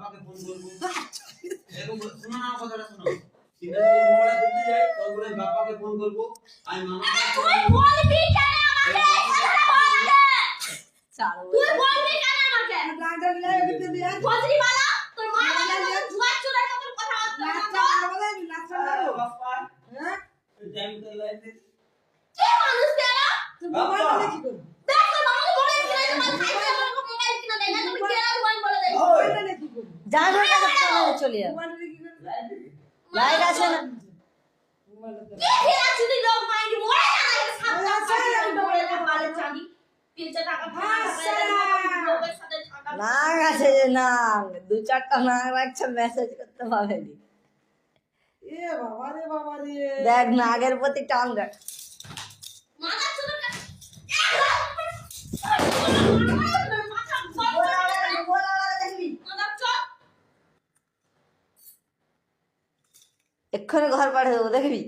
বাবাকে ফোন করবো এরকম শোনো না কথাটা শোনো ঠিক আছে মোবাইল ধরতে যাই তখন আমি বাবাকে ফোন করবো আমি মামাকে তুই বলবি কেন আমাকে ছাড়ো তুই বলবি কেন আমাকে ডাক্তার লাই দিতে দিয়া বজরি বালা তোর মা বাবা জুয়া চুরার মতন কথা নাচা বলছিস আর বলে নাচা মারো বাবা হ্যাঁ টাইম তো লাইতে কে মানুষ তেরা তুই মোবাইল দেখি করবি দেখ তোর মামাকে বলে দিলে তোমার খাইতে আমাকে মোবাইল কিনা দেয় না তুমি কেন মোবাইল বলে দেয় মোবাইল দেখি করবি জানো না চলে যাও মোবাইল দেখি করবি লাইট আছে না মোবাইল কে খেলা চুরি লোক মাইন্ড মোড়ে না এটা সামনে আছে আমি দৌড়ে না পালে চাবি 3 টাকা লোকের সাথে থাকা নাক আছে যে নাক দু চারটা নাক রাখছে মেসেজ করতে পারবেনি এ বাবা রে দেখ নাগের প্রতি টান দেখ মাথা চুরি এক্ষুনি ঘর পাঠিয়ে দেবো দেখবি